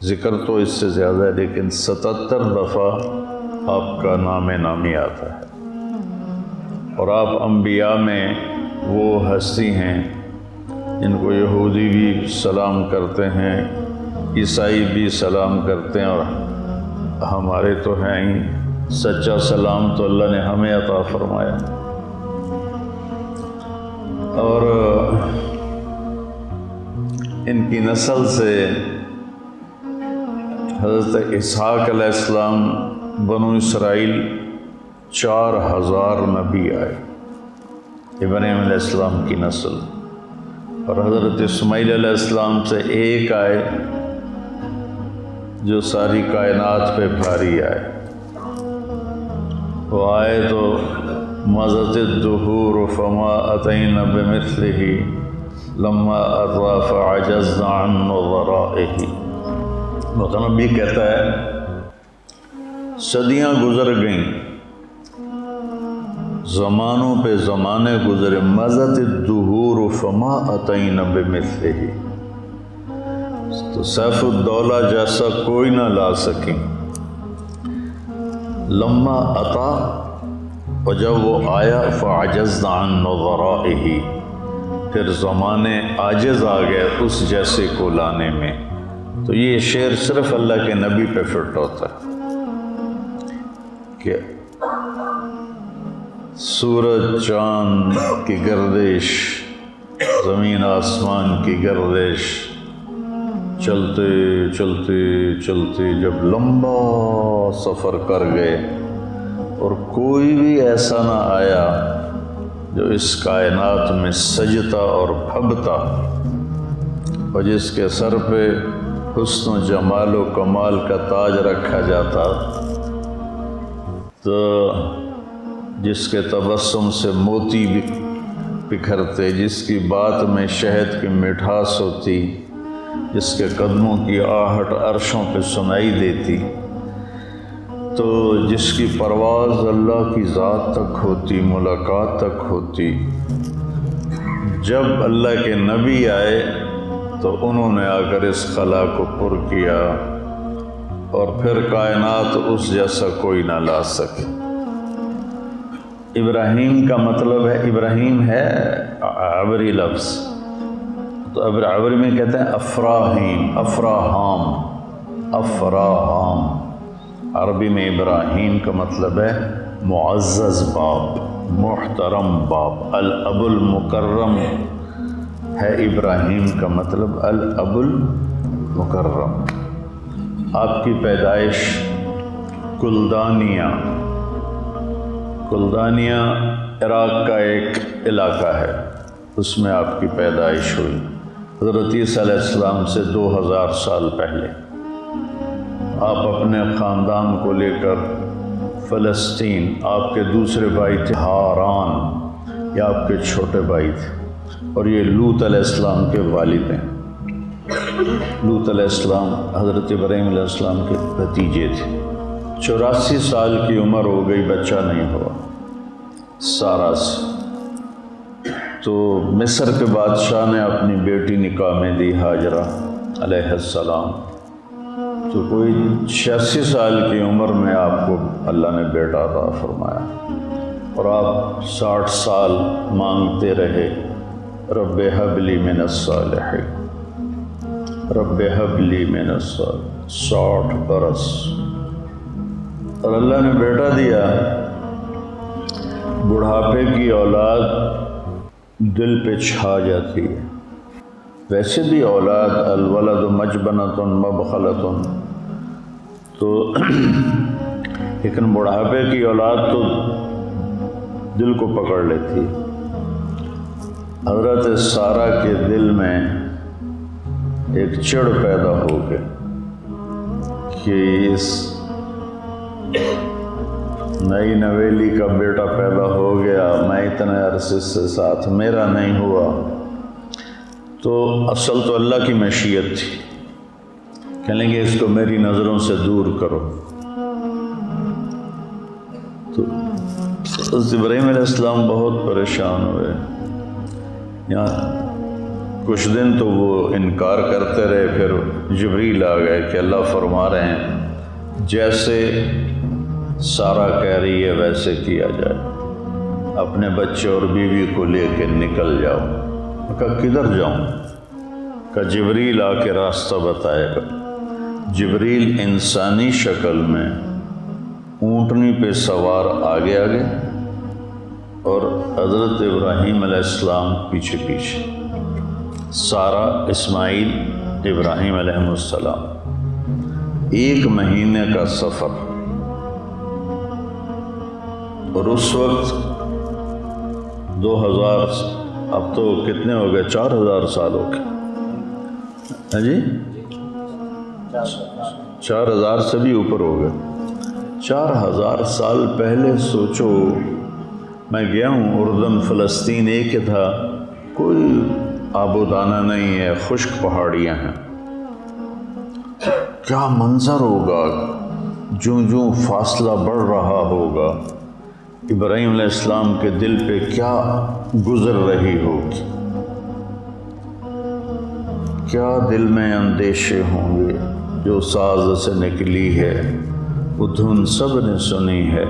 ذکر تو اس سے زیادہ ہے، لیکن 77 دفعہ آپ کا نام نامی آتا ہے، اور آپ انبیاء میں وہ ہستی ہیں جن کو یہودی بھی سلام کرتے ہیں، عیسائی بھی سلام کرتے ہیں، اور ہمارے تو ہیں ہی سچا سلام تو اللہ نے ہمیں عطا فرمایا۔ اور ان کی نسل سے حضرت اسحاق علیہ السلام، بنو اسرائیل 4000 نبی آئے ابراہیم علیہ السلام کی نسل، اور حضرت اسماعیل علیہ السلام سے ایک آئے جو ساری کائنات پہ بھاری آئے۔ وہ آئے تو مضت الدہور فما اتینا بمثلہ لما اطوا فعجزنا عن نظرائہ۔ متنبی کہتا ہے صدیاں گزر گئیں، زمانوں پہ زمانے گزرے، مضت الدہور فما اتینا بمثلہ، تو سیف الدولہ جیسا کوئی نہ لا سکیں۔ لما اتا، اور جب وہ آیا، فعجزنا عن نظرائہ، پھر زمانے عاجز آ گئے اس جیسے کو لانے میں۔ تو یہ شعر صرف اللہ کے نبی پہ فٹ ہوتا ہے کہ سورج چاند کی گردش، زمین آسمان کی گردش، چلتے چلتے چلتے جب لمبا سفر کر گئے، اور کوئی بھی ایسا نہ آیا جو اس کائنات میں سجتا اور پھبتا، اور جس کے سر پہ حسن و جمال و کمال کا تاج رکھا جاتا، تو جس کے تبسم سے موتی بھی بکھرتے، جس کی بات میں شہد کی مٹھاس ہوتی، جس کے قدموں کی آہٹ عرشوں پہ سنائی دیتی، تو جس کی پرواز اللہ کی ذات تک ہوتی، ملاقات تک ہوتی، جب اللہ کے نبی آئے تو انہوں نے آ کر اس خلا کو پر کیا، اور پھر کائنات اس جیسا کوئی نہ لا سکے۔ ابراہیم کا مطلب ہے، ابراہیم ہے عبری لفظ، تو عبری میں کہتے ہیں افراہیم، افراہام، افراہام۔ عربی میں ابراہیم کا مطلب ہے معزز باپ، محترم باپ، الاب المکرم ہے ابراہیم کا مطلب، الاب المکرم۔ آپ کی پیدائش کلدانیہ، کلدانیہ عراق کا ایک علاقہ ہے، اس میں آپ کی پیدائش ہوئی حضرت عیسیٰ علیہ السلام سے 2000 سال پہلے۔ آپ اپنے خاندان کو لے کر فلسطین، آپ کے دوسرے بھائی تھے ہاران، یا آپ کے چھوٹے بھائی تھے، اور یہ لوط علیہ السلام کے والد ہیں۔ لوط علیہ السلام حضرت ابراہیم علیہ السلام کے بھتیجے تھے۔ 84 سال کی عمر ہو گئی، بچہ نہیں ہوا سارا سے، تو مصر کے بادشاہ نے اپنی بیٹی نکاح میں دی، ہاجرہ علیہ السلام، تو کوئی 86 سال کی عمر میں آپ کو اللہ نے بیٹا عطا فرمایا، اور آپ 60 سال مانگتے رہے، رب ہب لی من الصالحین، رب ہب لی من الصالحین، 60 برس، اور اللہ نے بیٹا دیا۔ بڑھاپے کی اولاد دل پہ چھا جاتی ہے، ویسے بھی اولاد الولد مجبنۃ مبخلۃ، تو لیکن بڑھاپے کی اولاد تو دل کو پکڑ لیتی۔ حضرت سارہ کے دل میں ایک چڑ پیدا ہو گئی کہ اس نئی نویلی کا بیٹا پیدا ہو گیا، میں اتنے عرصے سے ساتھ میرا نہیں ہوا، تو اصل تو اللہ کی مشیت تھی، کہنے لگے اس کو میری نظروں سے دور کرو۔ تو حضرت ابراہیم علیہ السلام بہت پریشان ہوئے، یہاں کچھ دن تو وہ انکار کرتے رہے، پھر جبریل آ گئے کہ اللہ فرما رہے ہیں جیسے سارا کہہ رہی ہے ویسے کیا جائے، اپنے بچے اور بیوی کو لے کے نکل جاؤ۔ کہا کدھر جاؤں؟ کہ جبریل آ کے راستہ بتائے گا۔ جبریل انسانی شکل میں اونٹنی پہ سوار آگے آگے اور حضرت ابراہیم علیہ السلام پیچھے پیچھے، سارا، اسماعیل، ابراہیم علیہ السلام، 1 مہینے کا سفر۔ اور اس وقت 2000، اب تو کتنے ہو گئے، 4000 سال ہو گئے، ہاں جی 4000 سے بھی اوپر ہو گئے۔ 4000 سال پہلے سوچو، میں گیا ہوں اردن، فلسطین ایک ہی تھا، کوئی آب و دانہ نہیں ہے، خشک پہاڑیاں ہیں۔ کیا منظر ہوگا، جوں جوں فاصلہ بڑھ رہا ہوگا، ابراہیم علیہ السلام کے دل پہ کیا گزر رہی ہوگی، کیا دل میں اندیشے ہوں گے۔ جو ساز سے نکلی ہے وہ دھن سب نے سنی ہے،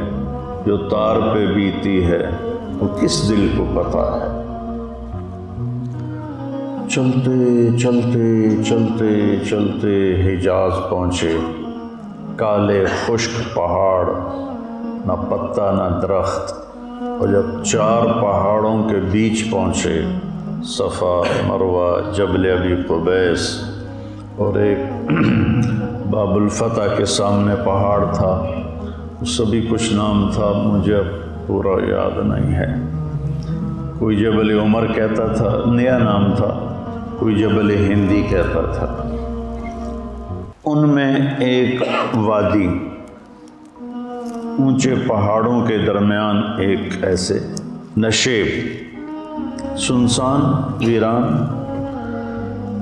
جو تار پہ بیتی ہے وہ کس دل کو پتا ہے۔ چلتے چلتے چلتے چلتے حجاز پہنچے، کالے خشک پہاڑ، نہ پتا نہ درخت، اور جب 4 پہاڑوں کے بیچ پہنچے، صفا، مروہ، جبل ابی قبیس، اور ایک باب الفتح کے سامنے پہاڑ تھا، اس سے بھی کچھ نام تھا، مجھے اب پورا یاد نہیں ہے۔ کوئی جبل عمر کہتا تھا، نیا نام تھا، کوئی جبل ہندی کہتا تھا۔ ان میں ایک وادی، اونچے پہاڑوں کے درمیان ایک ایسے نشیب، سنسان، ویران۔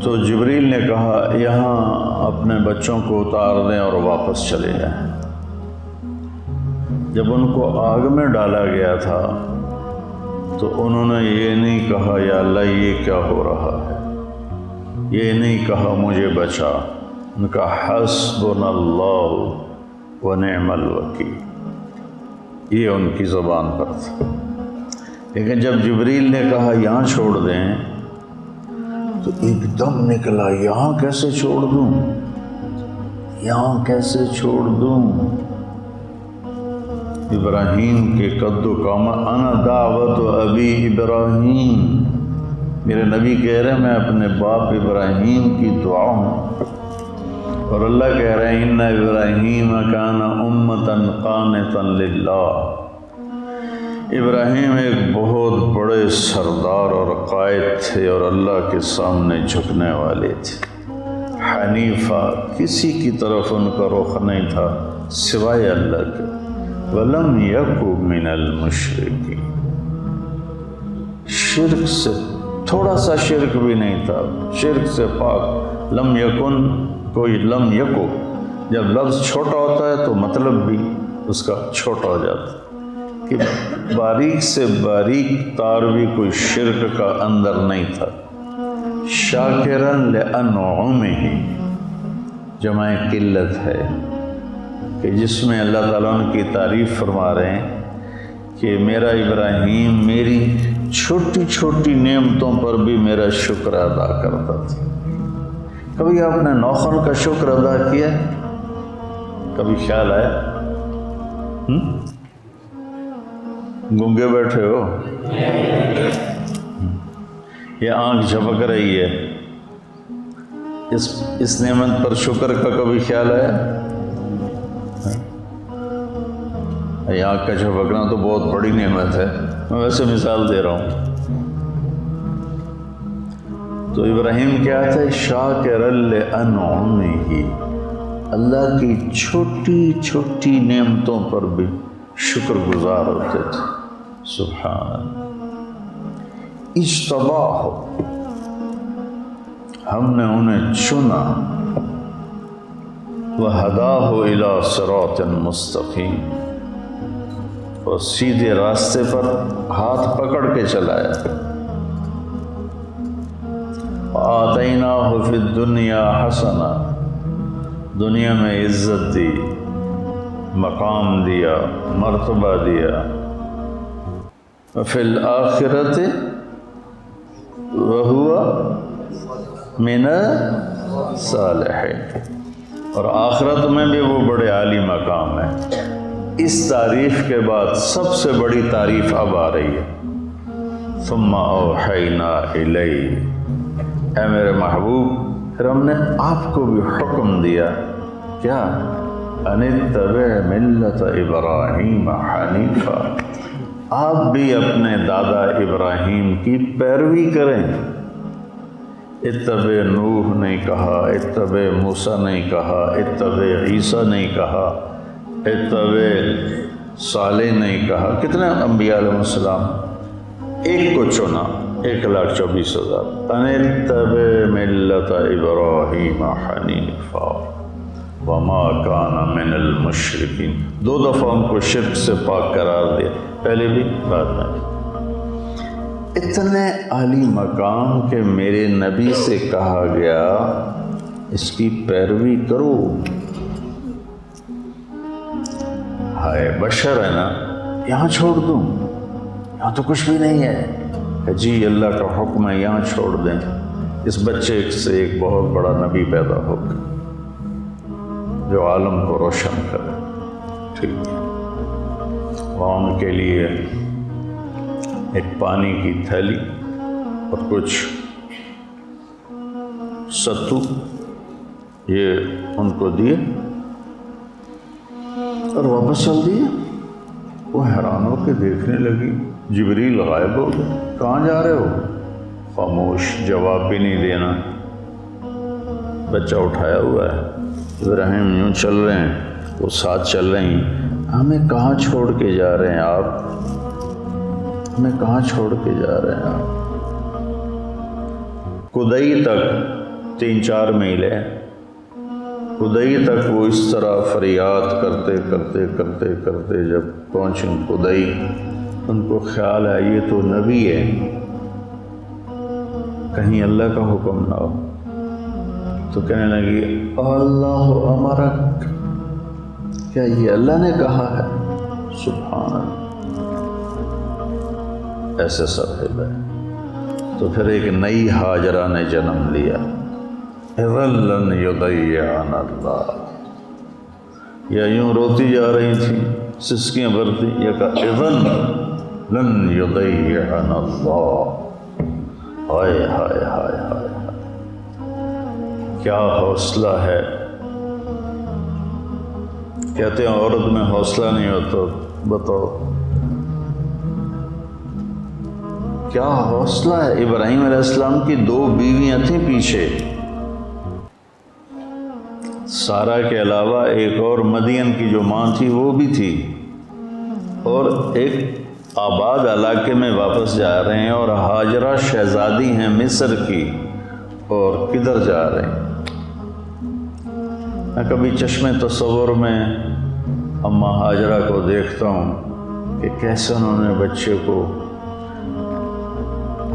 تو جبریل نے کہا یہاں اپنے بچوں کو اتار دیں اور واپس چلے جائیں۔ جب ان کو آگ میں ڈالا گیا تھا تو انہوں نے یہ نہیں کہا یا اللہ یہ کیا ہو رہا ہے، یہ نہیں کہا مجھے بچا، ان کا حسبنا اللہ ونعم الوکیل، یہ ان کی زبان پر تھا۔ لیکن جب جبریل نے کہا یہاں چھوڑ دیں تو ایک دم نکلا، یہاں کیسے چھوڑ دوں، یہاں کیسے چھوڑ دوں۔ ابراہیم کے قد و قامت، انا دعوت ابی ابراہیم، میرے نبی کہہ رہے ہیں میں اپنے باپ ابراہیم کی دعا ہوں، اور اللہ کہہ رہے ہیں ان ابراہیم کان امتا قانتا للہ۔ ابراہیم ایک بہت بڑے سردار اور قائد تھے اور اللہ کے سامنے جھکنے والے تھے۔ حنیفہ، کسی کی طرف ان کا رخ نہیں تھا سوائے اللہ کے۔ وَلَمْ يَكُ مِنَ الْمُشْرِكِينَ، شرک سے تھوڑا سا شرک بھی نہیں تھا، شرک سے پاک۔ لم یکن، کوئی لم یکو، جب لفظ چھوٹا ہوتا ہے تو مطلب بھی اس کا چھوٹا ہو جاتا ہے، کہ باریک سے باریک تار بھی کوئی شرک کا اندر نہیں تھا۔ شاکرن لانعمہ، جمع قلت ہے کہ جس میں اللہ تعالیٰ ان کی تعریف فرما رہے ہیں کہ میرا ابراہیم میری چھوٹی چھوٹی نعمتوں پر بھی میرا شکر ادا کرتا تھا۔ کبھی آپ نے نوخن کا شکر ادا کیا؟ کبھی خیال آیا؟ گنگے بیٹھے ہو، یہ آنکھ جھپک رہی ہے، اس نعمت پر شکر کا کبھی خیال آیا؟ یہ آنکھ کا جھپکنا تو بہت بڑی نعمت ہے، میں ویسے مثال دے رہا ہوں۔ تو ابراہیم کیا تھا؟ شاکر لانعمہ، اللہ کی چھوٹی چھوٹی نعمتوں پر بھی شکر گزار ہوتے تھے۔ سبحان، اجتباہ، ہم نے انہیں چنا، وہداہ الی صراط مستقیم، اور سیدھے راستے پر ہاتھ پکڑ کے چلایا۔ آتیناہ فی الدنیا حسنہ، دنیا میں عزت دی، مقام دیا، مرتبہ دیا، فی الآخرۃ وہو من الصالحین، اور آخرت میں بھی وہ بڑے عالی مقام ہے۔ اس تعریف کے بعد سب سے بڑی تعریف اب آ رہی ہے، ثم اوحینا الیک، اے میرے محبوب پھر ہم نے آپ کو بھی حکم دیا، کیا؟ ان اتبع ملت ابراہیم حنیفا، آپ بھی اپنے دادا ابراہیم کی پیروی کریں۔ اتبع نوح نہیں کہا، اتبع موسیٰ نہیں کہا، اتبع عیسیٰ نہیں کہا، اتبع صالح نہیں کہا۔ کتنے انبیاء علیہ السلام؟ ایک کو چنا، 1,24,000۔ ان اتبع ملت ابراہیم حنیفا وما کان من المشرکین، 2 دفعہ ان کو شرک سے پاک قرار دیا، پہلے بھی بعد میں بھی۔ اتنے عالی مقام کہ میرے نبی سے کہا گیا اس کی پیروی کرو۔ ہائے بشر ہے نا، یہاں چھوڑ دوں، یہاں تو کچھ بھی نہیں ہے، کہ جی اللہ کا حکم ہے یہاں چھوڑ دیں، اس بچے سے ایک بہت بڑا نبی پیدا ہوگا جو عالم کو روشن کرے، ٹھیک ہے۔ وہاں ان کے لیے ایک پانی کی تھیلی اور کچھ ستو یہ ان کو دیے اور واپس چل دیے۔ وہ حیران ہو کے دیکھنے لگی، جبریل غائب ہو گئے، کہاں جا رہے ہو؟ خاموش، جواب بھی نہیں دینا، بچہ اٹھایا ہوا ہے، ابراہیم یوں چل رہے ہیں، وہ ساتھ چل رہے ہیں، ہمیں کہاں چھوڑ کے جا رہے ہیں آپ؟ ہمیں کہاں چھوڑ کے جا رہے ہیں آپ؟ کدئی تک 3-4 میل ہے، کدئی تک وہ اس طرح فریاد کرتے کرتے کرتے کرتے جب پہنچیں کدئی، ان کو خیال ہے یہ تو نبی ہے، کہیں اللہ کا حکم نہ ہو، تو کہنے لگی اللہ امرک، کیا یہ اللہ نے کہا ہے؟ سبحان اللہ، ایسے صاحب ہے۔ تو پھر ایک نئی ہاجرہ نے جنم لیا، اذن لن یضیعنا اللہ، یا یوں روتی جا رہی تھی، سسکیاں بھرتی، یا کہا اذن لن یضیعنا اللہ، ہائے ہائے ہائے ہائے، کیا حوصلہ ہے۔ کہتے ہیں عورت میں حوصلہ نہیں ہوتا، بتاؤ کیا حوصلہ ہے۔ ابراہیم علیہ السلام کی 2 بیویاں تھیں پیچھے، سارا کے علاوہ ایک اور مدین کی جو ماں تھی وہ بھی تھی، اور ایک آباد علاقے میں واپس جا رہے ہیں، اور ہاجرہ شہزادی ہیں مصر کی، اور کدھر جا رہے ہیں؟ میں کبھی چشم تصور میں اماں ہاجرہ کو دیکھتا ہوں کہ کیسے انہوں نے بچے کو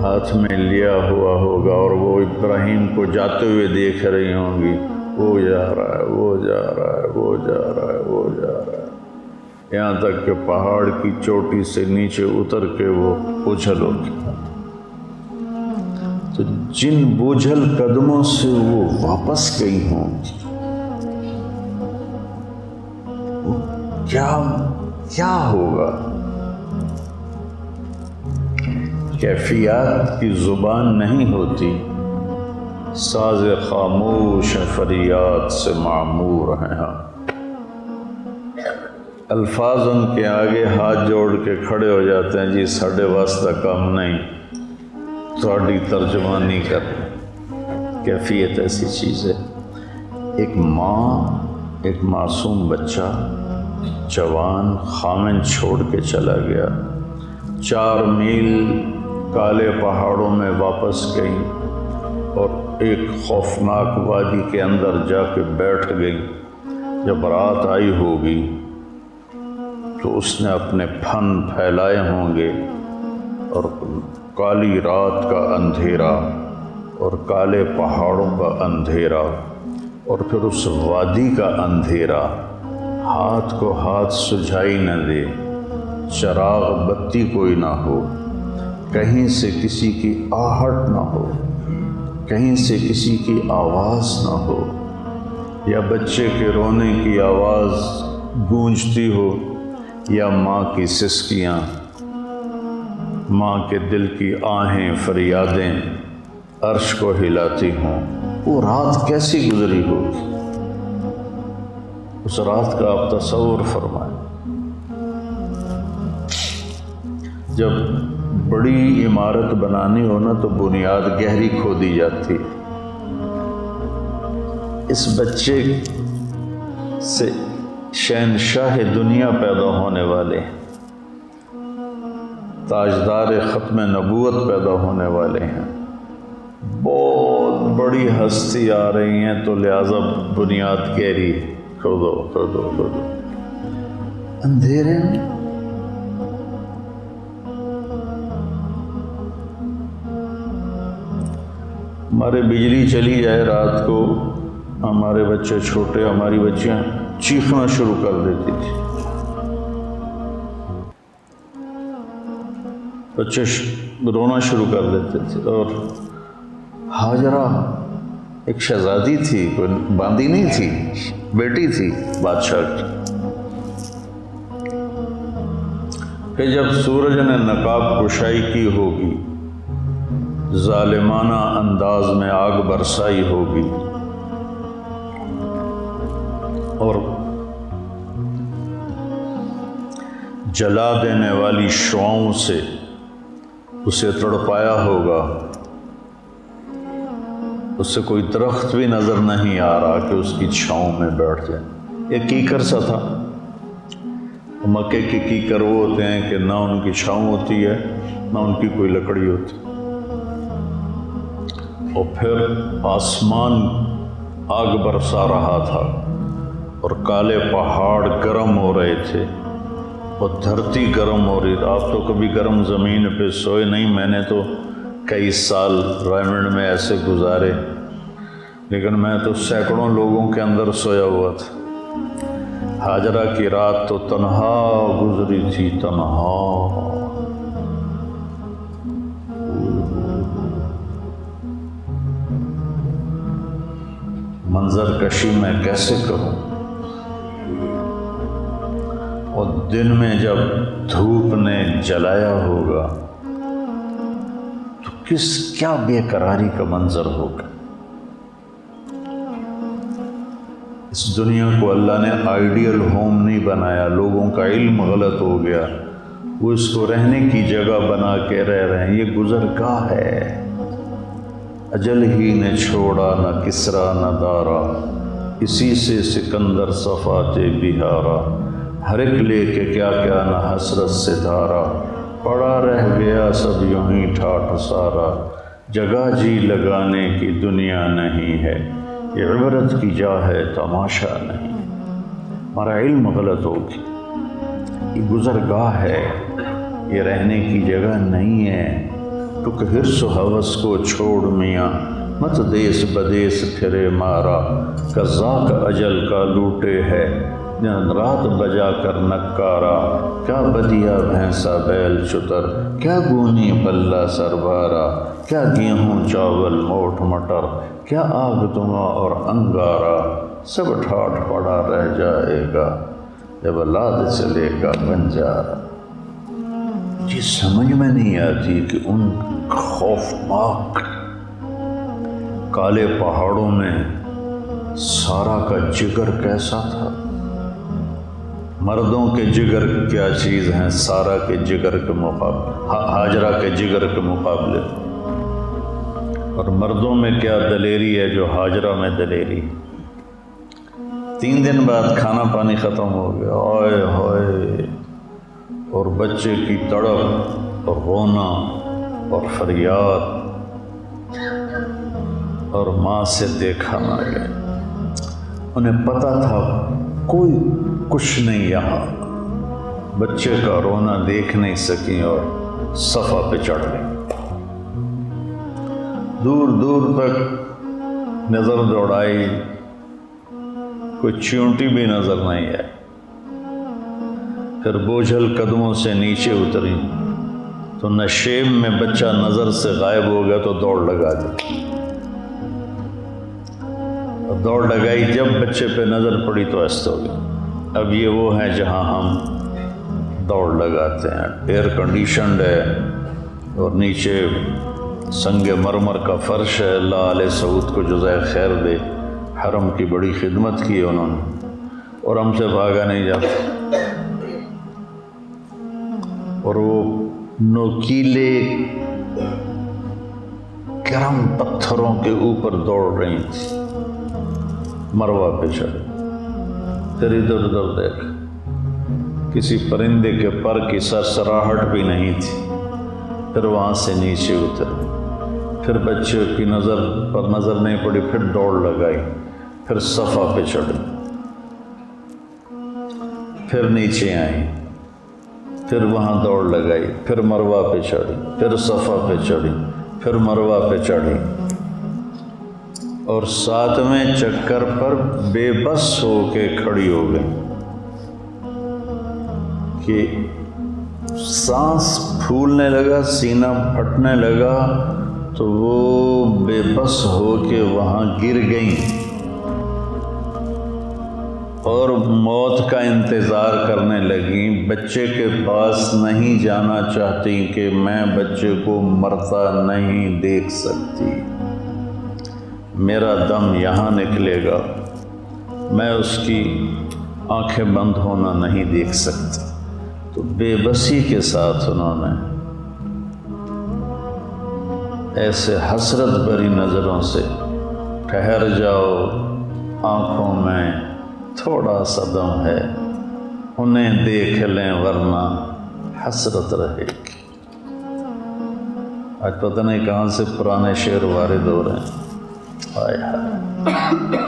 ہاتھ میں لیا ہوا ہوگا، اور وہ ابراہیم کو جاتے ہوئے دیکھ رہی ہوں گی، وہ جا رہا ہے، وہ جا رہا ہے، وہ جا رہا ہے، وہ جا رہا ہے، یہاں تک کہ پہاڑ کی چوٹی سے نیچے اتر کے وہ اچھل اٹھا۔ تو جن بوجھل قدموں سے وہ واپس گئی ہوں، وہ کیا ہوگا؟ کیفیات کی زبان نہیں ہوتی، ساز خاموش فریاد سے معمور ہیں ہاں۔ الفاظ ان کے آگے ہاتھ جوڑ کے کھڑے ہو جاتے ہیں، جی ساڈے واسطہ کام نہیں، تھوڑی ترجمانی کر۔ کیفیت ایسی چیز ہے، ایک ماں ایک معصوم بچہ جوان خامن چھوڑ کے چلا گیا، 4 میل کالے پہاڑوں میں واپس گئی، اور ایک خوفناک وادی کے اندر جا کے بیٹھ گئی۔ جب رات آئی ہوگی تو اس نے اپنے پھن پھیلائے ہوں گے، اور کالی رات کا اندھیرا اور کالے پہاڑوں کا اندھیرا، اور پھر اس وادی کا اندھیرا، ہاتھ کو ہاتھ سجھائی نہ دے، چراغ بتی کوئی نہ ہو، کہیں سے کسی کی آہٹ نہ ہو، کہیں سے کسی کی آواز نہ ہو، یا بچے کے رونے کی آواز گونجتی ہو، یا ماں کی سسکیاں، ماں کے دل کی آہیں فریادیں عرش کو ہلاتی ہوں۔ وہ رات کیسی گزری ہوگی؟ اس رات کا آپ تصور فرمائیں۔ جب بڑی عمارت بنانی ہو نا تو بنیاد گہری کھودی جاتی۔ اس بچے سے شہنشاہ دنیا پیدا ہونے والے، تاجدار ختم نبوت پیدا ہونے والے ہیں، بہت بڑی ہستی آ رہی ہیں، تو لہٰذا بنیاد گہری کھودو کھودو کھودو۔ اندھیرے میں ہمارے بجلی چلی جائے رات کو، ہمارے بچے چھوٹے، ہماری بچیاں چیخنا شروع کر دیتی تھی، بچے رونا شروع کر دیتے تھے۔ اور ہاجرہ ایک شہزادی تھی، کوئی باندی نہیں تھی، بیٹی تھی بادشاہ کی، کہ جب سورج نے نقاب کشائی کی ہوگی، ظالمانہ انداز میں آگ برسائی ہوگی، اور جلا دینے والی شعاؤں سے اسے تڑپایا ہوگا، اس سے کوئی درخت بھی نظر نہیں آ رہا کہ اس کی چھاؤں میں بیٹھ جائے۔ ایک کیکر سا تھا، مکے کے کیکر وہ ہوتے ہیں کہ نہ ان کی چھاؤں ہوتی ہے نہ ان کی کوئی لکڑی ہوتی، اور پھر آسمان آگ برسا رہا تھا، اور کالے پہاڑ گرم ہو رہے تھے، اور دھرتی گرم ہو رہی تھی۔ آپ تو کبھی گرم زمین پہ سوئے نہیں، میں نے تو کئی سال رائمنڈ میں ایسے گزارے، لیکن میں تو سینکڑوں لوگوں کے اندر سویا ہوا تھا۔ ہاجرہ کی رات تو تنہا گزری تھی، تنہا۔ منظر کشی میں کیسے کروں؟ اور دن میں جب دھوپ نے جلایا ہوگا تو کیا بے قراری کا منظر ہوگا۔ اس دنیا کو اللہ نے آئیڈیل ہوم نہیں بنایا، لوگوں کا علم غلط ہو گیا، وہ اس کو رہنے کی جگہ بنا کے رہ رہے ہیں۔ یہ گزرگاہ ہے، اجل ہی نے چھوڑا نہ کسرا نہ دارا، اسی سے سکندر صفات بہارا، ہر ایک لے کے کیا کیا نہ حسرت سے دھارا، پڑا رہ گیا سب یوں ہی ٹھاٹھ سارا، جگہ جی لگانے کی دنیا نہیں ہے، یہ عبرت کی جا ہے تماشا نہیں۔ ہمارا علم غلط ہو گیا، یہ گزرگاہ ہے، یہ رہنے کی جگہ نہیں ہے۔ تو کہ حرص و ہوس کو چھوڑ میاں، مت دیس بدیس پھرے مارا، قضاء کا اجل کا لوٹے ہے، دن رات بجا کر نکارا، کیا بدیا بھینسا بیل چتر، کیا گونی بلہ سربارا، کیا گیہوں چاول موٹ مٹر، کیا آگ دھواں اور انگارا، سب ٹھاٹھ پڑا رہ جائے گا جب لاد چلے گا بنجارا۔ یہ سمجھ میں نہیں آتی کہ ان خوفناک کالے پہاڑوں میں سارا کا جگر کیسا تھا۔ مردوں کے جگر کیا چیز ہیں سارا کے جگر کے مقابلے، ہاجرہ کے جگر کے مقابلے، اور مردوں میں کیا دلیری ہے جو ہاجرہ میں دلیری۔ 3 دن بعد کھانا پانی ختم ہو گیا، اوئے ہوئے، اور بچے کی تڑپ اور رونا اور فریاد، اور ماں سے دیکھا نہ گیا۔ انہیں پتہ تھا کوئی کچھ نہیں یہاں، بچے کا رونا دیکھ نہیں سکیں اور صفا پہ چڑھ گئی۔ دور دور تک نظر دوڑائی، کوئی چیونٹی بھی نظر نہیں ہے۔ پھر بوجھل قدموں سے نیچے اتری تو نشیب میں بچہ نظر سے غائب ہو گیا تو دوڑ لگا دی۔ دوڑ لگائی، جب بچے پہ نظر پڑی تو ایسا ہو گیا۔ اب یہ وہ ہے جہاں ہم دوڑ لگاتے ہیں، ایئر کنڈیشنڈ ہے اور نیچے سنگ مرمر کا فرش ہے۔ اللہ علیہ سعود کو جزائے خیر دے، حرم کی بڑی خدمت کی انہوں نے، اور ہم سے بھاگا نہیں جاتا۔ اور وہ نوکیلے گرم پتھروں کے اوپر دوڑ رہی تھی، مروہ پہ چڑھے۔ پھر ادھر ادھر دیکھ، کسی پرندے کے پر کی سرسراہٹ بھی نہیں تھی۔ پھر وہاں سے نیچے اترے، پھر بچے کی نظر پر نظر نہیں پڑی، پھر دوڑ لگائی، پھر صفا پہ چڑھی، پھر نیچے آئی، پھر وہاں دوڑ لگائی، پھر مروہ پہ چڑھی، پھر صفا پہ چڑھی، پھر مروہ پہ چڑھی، اور 7ویں چکر پر بے بس ہو کے کھڑی ہو گئی کہ سانس پھولنے لگا، سینہ پھٹنے لگا، تو وہ بے بس ہو کے وہاں گر گئیں اور موت کا انتظار کرنے لگیں۔ بچے کے پاس نہیں جانا چاہتی کہ میں بچے کو مرتا نہیں دیکھ سکتی، میرا دم یہاں نکلے گا، میں اس کی آنکھیں بند ہونا نہیں دیکھ سکتی۔ تو بے بسی کے ساتھ انہوں نے ایسے حسرت بھری نظروں سے، ٹھہر جاؤ، آنکھوں میں تھوڑا سا دم ہے، انہیں دیکھ لیں ورنہ حسرت رہے گی۔ آج پتہ نہیں کہاں سے پرانے شعر وارد ہو رہے ہیں۔ ہائے ہائے،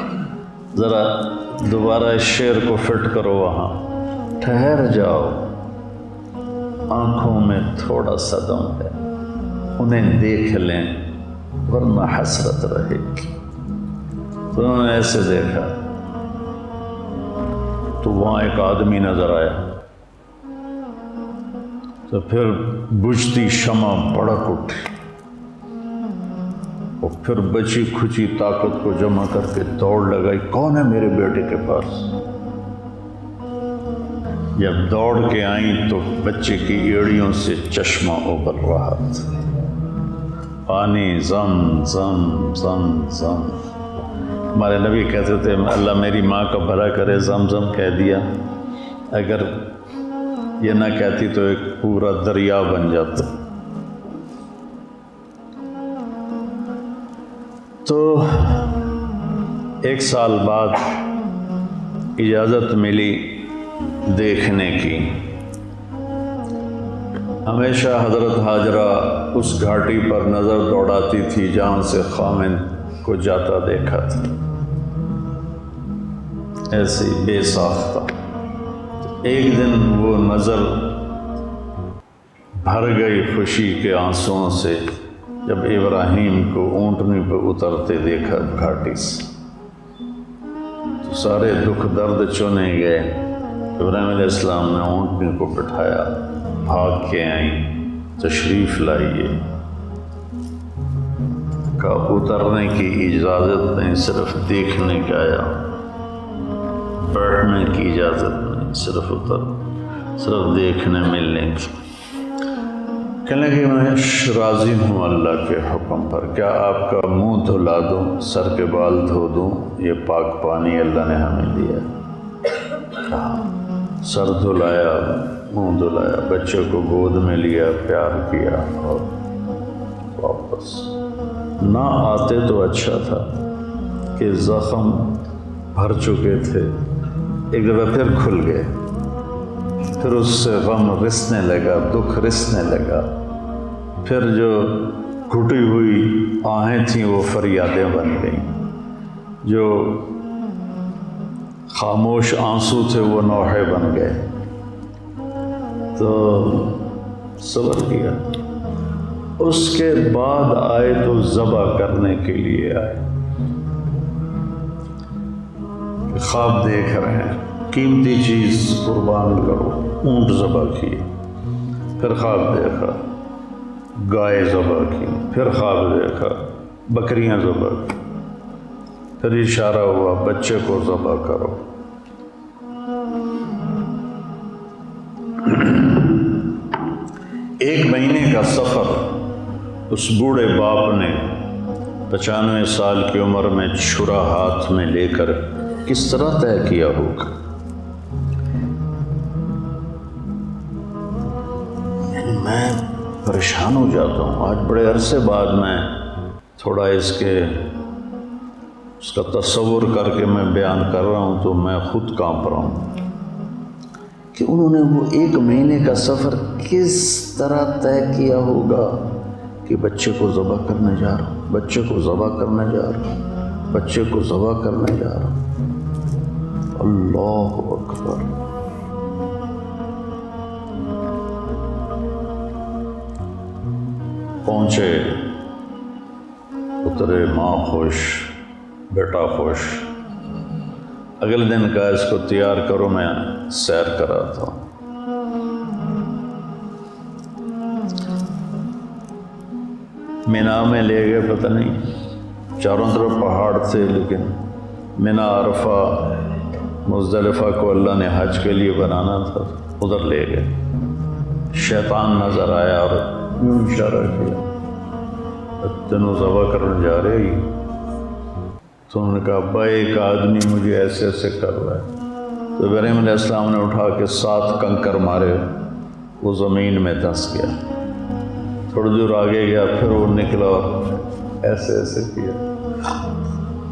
ذرا دوبارہ اس شعر کو فٹ کرو وہاں، ٹھہر جاؤ، آنکھوں میں تھوڑا سا دم ہے، انہیں دیکھ لیں ورنہ حسرت رہے گی۔ تو انہوں نے ایسے دیکھا تو وہاں ایک آدمی نظر آیا، تو پھر بجھتی شمع بھڑک اٹھی، اور پھر بچی کھچی طاقت کو جمع کر کے دوڑ لگائی، کون ہے میرے بیٹے کے پاس؟ جب دوڑ کے آئیں تو بچے کی ایڑیوں سے چشمہ ابل رہا تھا، پانی زم زم زم زم۔ ہمارے نبی کہتے تھے اللہ میری ماں کا بھلا کرے، زم زم کہہ دیا، اگر یہ نہ کہتی تو ایک پورا دریا بن جاتا۔ تو 1 سال بعد اجازت ملی دیکھنے کی۔ ہمیشہ حضرت حاجرہ اس گھاٹی پر نظر دوڑاتی تھی جہاں سے خامد کو جاتا دیکھا تھا، ایسی بے ساختہ۔ ایک دن وہ نظر بھر گئی خوشی کے آنسوؤں سے جب ابراہیم کو اونٹنی پہ اترتے دیکھا گھاٹی سے، تو سارے دکھ درد چنے گئے۔ ابراہیم علیہ السلام نے اونٹنی کو بٹھایا، بھاگ کے آئیں، تشریف لائیے، کا اترنے کی اجازت نہیں، صرف دیکھنے کا آیا، بیٹھنے کی اجازت نہیں، صرف صرف دیکھنے ملنے کی۔ کہنے کہ میں راضی ہوں اللہ کے حکم پر، کیا آپ کا منہ دھلا دوں، سر کے بال دھو دوں؟ یہ پاک پانی اللہ نے ہمیں دیا۔ کہا، سر دھلایا، منہ دھلایا، بچے کو گود میں لیا، پیار کیا، اور واپس۔ نہ آتے تو اچھا تھا کہ زخم بھر چکے تھے، ایک دفعہ پھر کھل گئے، پھر اس سے غم رسنے لگا، دکھ رسنے لگا، پھر جو گھٹی ہوئی آہیں تھیں وہ فریادیں بن گئیں، جو خاموش آنسو تھے وہ نوحے بن گئے۔ تو صبر کیا، اس کے بعد آئے تو ذبح کرنے کے لیے آئے. خواب دیکھ رہے ہیں قیمتی چیز قربان کرو، اونٹ ذبح کیے، پھر خواب دیکھا گائے ذبح کی، پھر خواب دیکھا بکریاں ذبح کی، پھر اشارہ ہوا بچے کو ذبح کرو. ایک مہینے کا سفر اس بوڑھے باپ نے 95 سال کی عمر میں چھرا ہاتھ میں لے کر کس طرح طے کیا ہوگا؟ میں پریشان ہو جاتا ہوں. آج بڑے عرصے بعد میں تھوڑا اس کا تصور کر کے میں بیان کر رہا ہوں تو میں خود کانپ رہا ہوں کہ انہوں نے وہ 1 مہینے کا سفر کس طرح طے کیا ہوگا کہ بچے کو ذبح کرنے جا رہا ہوں، بچے کو ذبح کرنے جا رہا ہوں، بچے کو ذبح کرنے جا رہا ہوں. اللہ اکبر. پہنچے، اترے، ماں خوش، بیٹا خوش. اگلے دن کہا اس کو تیار کرو، میں سیر کراتا ہوں. مینا میں لے گئے، پتہ نہیں چاروں طرف پہاڑ تھے، لیکن مینا عرفہ مزدلفہ کو اللہ نے حج کے لیے بنانا تھا، ادھر لے گئے. شیطان نظر آیا اور یوں اشارہ کیا تینوں ذبح کرنے جا رہے ہی. تو انہوں نے کہا ابا ایک آدمی مجھے ایسے ایسے کر رہا ہے. تو ابراہیم علیہ السلام نے اٹھا کے 7 کنکر مارے، وہ زمین میں دھنس گیا. تھوڑی دور آگے گیا، پھر وہ نکلا ایسے ایسے کیا.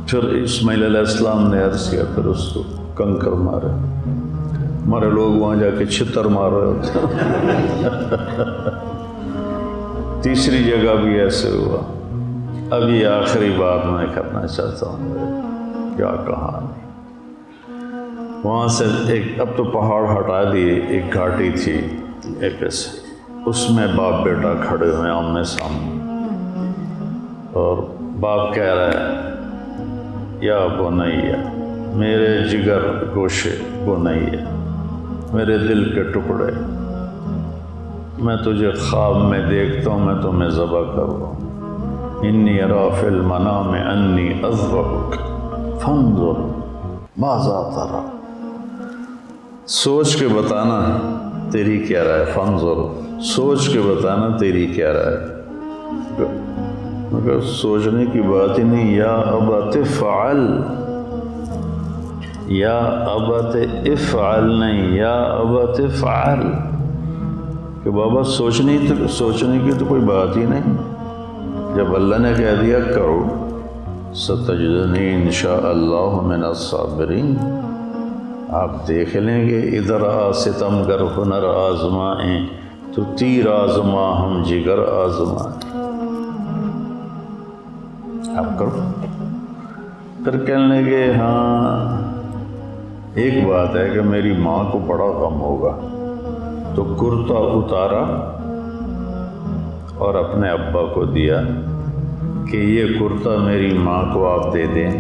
پھر اسماعیل علیہ السلام نے عرض کیا، پھر اس کو کنکر مارے. ہمارے لوگ وہاں جا کے چھتر مار رہے ہوتے. تیسری جگہ بھی ایسے ہوا. اب یہ آخری بات میں کرنا چاہتا ہوں، کیا کہانی. وہاں سے اب تو پہاڑ ہٹا دیے، ایک گھاٹی تھی ایک ایسے، اس میں باپ بیٹا کھڑے ہوئے آمنے سامنے، اور باپ کہہ رہا ہے یا بنیا، میرے جگر گوشے بنیا، میرے دل کے ٹکڑے، میں تجھے خواب میں دیکھتا ہوں، میں تمہیں ذبح کر رہا ہوں. انی ارا فی المنام انی اذبحک فانظر ماذا تری. سوچ کے بتانا تیری کیا رائے. فانظر، سوچ کے بتانا تیری کیا رائے. مگر سوچنے کی بات ہی نہیں. یا ابت افعل، یا ابت افعل نہیں، یا ابت افعل، کہ بابا سوچنے کی تو کوئی بات ہی نہیں. جب اللہ نے کہہ دیا کرو، ستجدنی انشاءاللہ من الصابرین، آپ دیکھ لیں گے. ادھر آ ستم گر ہنر آزمائیں تو تیر آزما ہم جگر آزمائیں. آپ کرو. پھر کہنے لگے ہاں ایک بات ہے کہ میری ماں کو بڑا غم ہوگا. تو کرتا اتارا اور اپنے ابا کو دیا کہ یہ کرتا میری ماں کو آپ دے دیں،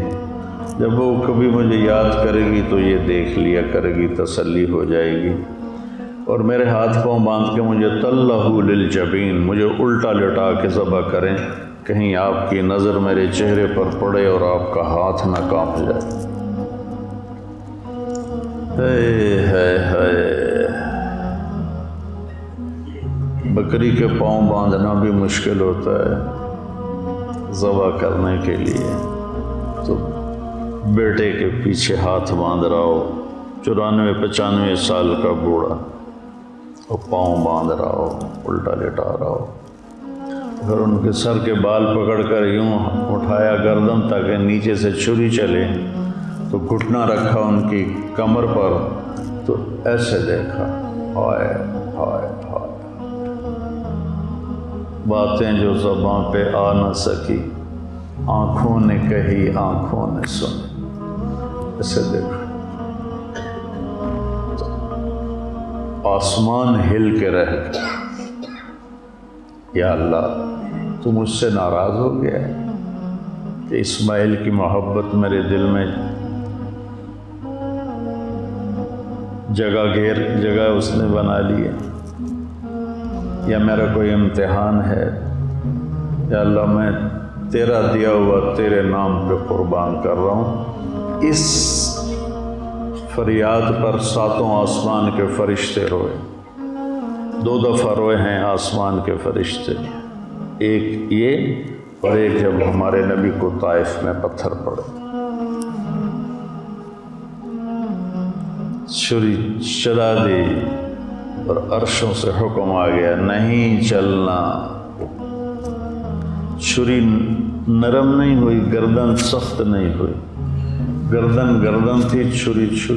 جب وہ کبھی مجھے یاد کرے گی تو یہ دیکھ لیا کرے گی، تسلی ہو جائے گی. اور میرے ہاتھ پاؤں باندھ کے مجھے طلہ للجبین، مجھے الٹا لٹا کے ذبح کریں، کہیں آپ کی نظر میرے چہرے پر پڑے اور آپ کا ہاتھ نہ کانپ جائے. بکری کے پاؤں باندھنا بھی مشکل ہوتا ہے ذبح کرنے کے لیے. تو بیٹے کے پیچھے ہاتھ باندھ رہا ہو، 94-95 سال کا بوڑھا، اور پاؤں باندھ رہا ہو، الٹا لٹا رہا ہو. پھر ان کے سر کے بال پکڑ کر یوں اٹھایا گردن تاکہ نیچے سے چھری چلے، تو گھٹنا رکھا ان کی کمر پر، تو ایسے دیکھا. ہائے ہائے ہائے، باتیں جو زباں پہ آ نہ سکی، آنکھوں نے کہی آنکھوں نے سنی. ایسے دیکھا. آسمان ہل کے رہ گیا. یا اللہ تو مجھ سے ناراض ہو گیا ہے کہ اسماعیل کی محبت میرے دل میں جگہ اس نے بنا لی ہے، یا میرا کوئی امتحان ہے؟ یا اللہ میں تیرا دیا ہوا تیرے نام پہ قربان کر رہا ہوں۔ اس فریاد پر ساتوں آسمان کے فرشتے روئے، 2 دفعہ روئے ہیں آسمان کے فرشتے، ایک یہ اور ایک جب ہمارے نبی کو طائف میں پتھر پڑے، چھری چلا دی اور عرشوں سے حکم آ گیا نہیں چلنا۔ چھری نرم نہیں ہوئی، گردن سخت نہیں ہوئی، گردن تھی، چھری تھی،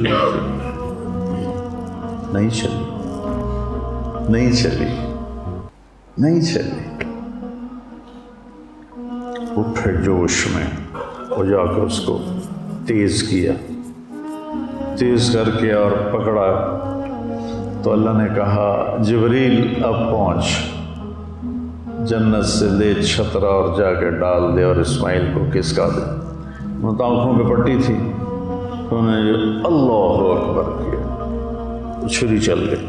نہیں چلی۔ اٹھے جوش میں وہ جا کر اس کو تیز کر کے اور پکڑا تو اللہ نے کہا جبریل اب پہنچ، جنت سے لے چھترا اور جا کے ڈال دے اور اسماعیل کو کسکا دے۔ ان آنکھوں پہ پٹی تھی، انہوں نے اللہ اکبر کیا، چھری چل گئی۔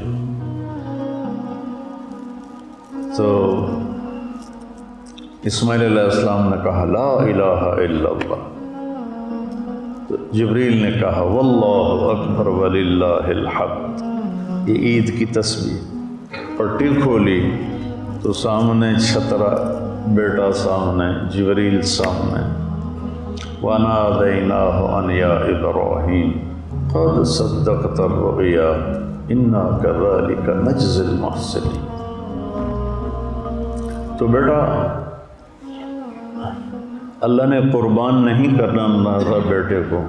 تو اسماعیل علیہ السلام نے کہا لا الہ الا اللہ، تو جبریل نے کہا واللہ اکبر وللہ الحمد۔ یہ عید کی تسبیح، پٹی کھولی تو سامنے چھترا، بیٹا سامنے، جبریل سامنے، وَنَادَيْنَاهُ أَنْ يَا إِبْرَاهِيمُ قَدْ صَدَّقْتَ الرُّؤْيَا إِنَّا كَذَلِكَ نَجْزِي الْمُحْسِنِينَ۔ تو بیٹا اللہ نے قربان نہیں کرنا تھا بیٹے کو،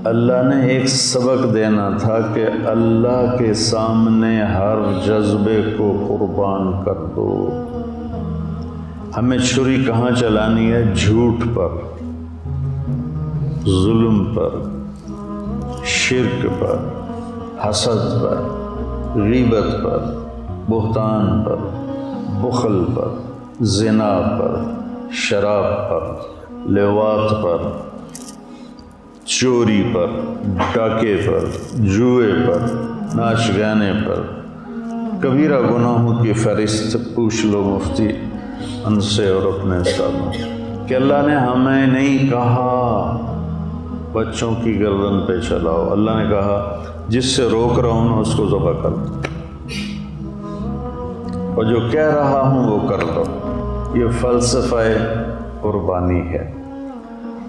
اللہ نے ایک سبق دینا تھا کہ اللہ کے سامنے ہر جذبے کو قربان کر دو۔ ہمیں چھری کہاں چلانی ہے؟ جھوٹ پر، ظلم پر، شرک پر، حسد پر، غیبت پر، بہتان پر، بخل پر، زنا پر، شراب پر، لیوات پر، چوری پر، ڈاکے پر، جوئے پر، ناچ گانے پر، کبیرہ گناہوں کی فہرست پوچھ لو مفتی ان سے اور اپنے استادوں کہ اللہ نے ہمیں نہیں کہا بچوں کی گردن پہ چلاؤ، اللہ نے کہا جس سے روک رہا ہوں اس کو ذبح کر دو، اور جو کہہ رہا ہوں وہ کر دو۔ یہ فلسفہ قربانی ہے۔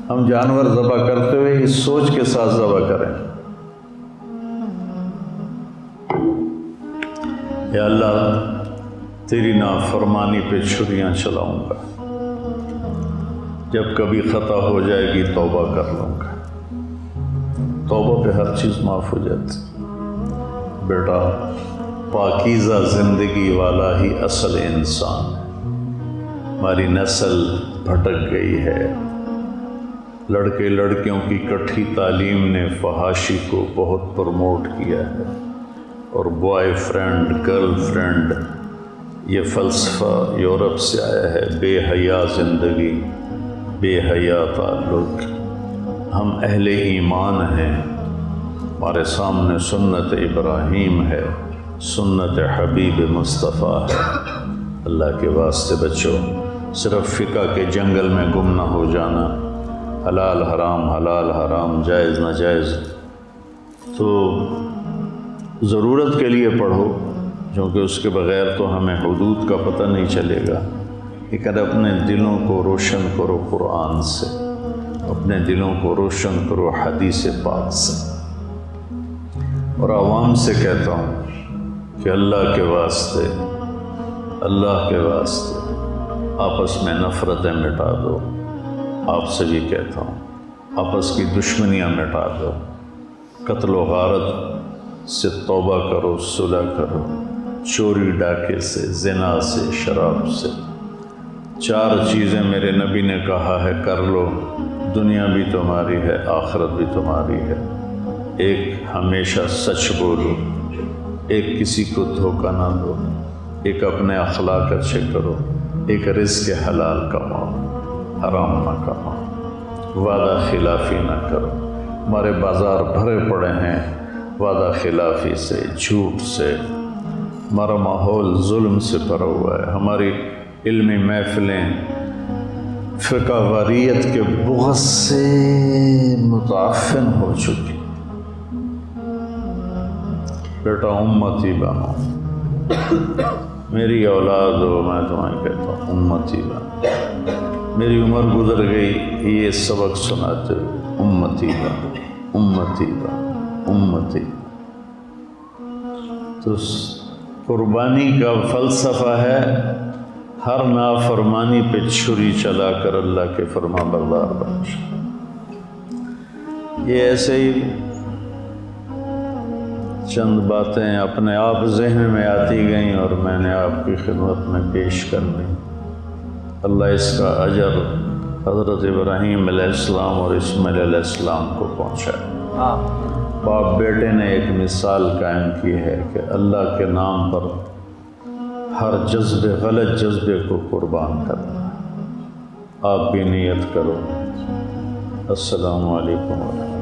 ہم جانور ذبح کرتے ہوئے اس سوچ کے ساتھ ذبح کریں یا اللہ تیری نافرمانی پہ چھریاں چلاؤں گا، جب کبھی خطا ہو جائے گی توبہ کر لوں گا۔ توبہ پہ ہر چیز معاف ہو جاتی۔ بیٹا پاکیزہ زندگی والا ہی اصل انسان ہے۔ ہماری نسل بھٹک گئی ہے، لڑکے لڑکیوں کی کٹھی تعلیم نے فحاشی کو بہت پروموٹ کیا ہے، اور بوائے فرینڈ گرل فرینڈ یہ فلسفہ یورپ سے آیا ہے۔ بے حیا زندگی، بے حیا تعلق۔ ہم اہل ایمان ہیں، ہمارے سامنے سنت ابراہیم ہے، سنت حبیب مصطفیٰ ہے۔ اللہ کے واسطے بچو، صرف فقہ کے جنگل میں گم نہ ہو جانا، حلال حرام جائز ناجائز تو ضرورت کے لیے پڑھو، کیونکہ اس کے بغیر تو ہمیں حدود کا پتہ نہیں چلے گا۔ لیکن اپنے دلوں کو روشن کرو قرآن سے، اپنے دلوں کو روشن کرو حدیث پاک سے۔ اور عوام سے کہتا ہوں کہ اللہ کے واسطے آپس میں نفرتیں مٹا دو۔ آپ سے بھی کہتا ہوں آپس کی دشمنیاں مٹا دو، قتل و غارت سے توبہ کرو، صلح کرو، چوری ڈاکے سے، زنا سے، شراب سے۔ 4 چیزیں میرے نبی نے کہا ہے کر لو، دنیا بھی تمہاری ہے، آخرت بھی تمہاری ہے۔ ایک ہمیشہ سچ بولو، ایک کسی کو دھوکہ نہ دو، ایک اپنے اخلاق اچھے کرو، ایک رزق حلال کماؤ، حرام نہ کماؤ، وعدہ خلافی نہ کرو۔ ہمارے بازار بھرے پڑے ہیں وعدہ خلافی سے، جھوٹ سے، ہمارا ماحول ظلم سے بھرا ہوا ہے، ہماری علمی محفلیں فقہ واریت کے بغض سے متعفن ہو چکی۔ بیٹا امتی بنو، میری اولاد ہو، میں تمہیں کہتا ہوں امتی بنو۔ میری عمر گزر گئی یہ سبق سناتے ہوئے، امتی بنو، امتی بنو، امتی بنو۔ تو قربانی کا فلسفہ ہے ہر نافرمانی پہ چھری چلا کر اللہ کے فرما بردار بن جائے۔ یہ ایسے ہی چند باتیں اپنے آپ ذہن میں آتی گئیں اور میں نے آپ کی خدمت میں پیش کر دیں۔ اللہ اس کا اجر حضرت ابراہیم علیہ السلام اور اسماعیل علیہ السلام کو پہنچائے۔ باپ بیٹے نے ایک مثال قائم کی ہے کہ اللہ کے نام پر ہر جذبے، غلط جذبے کو قربان کرنا۔ آپ بھی نیت کرو۔ السلام علیکم ورحمۃ اللہ۔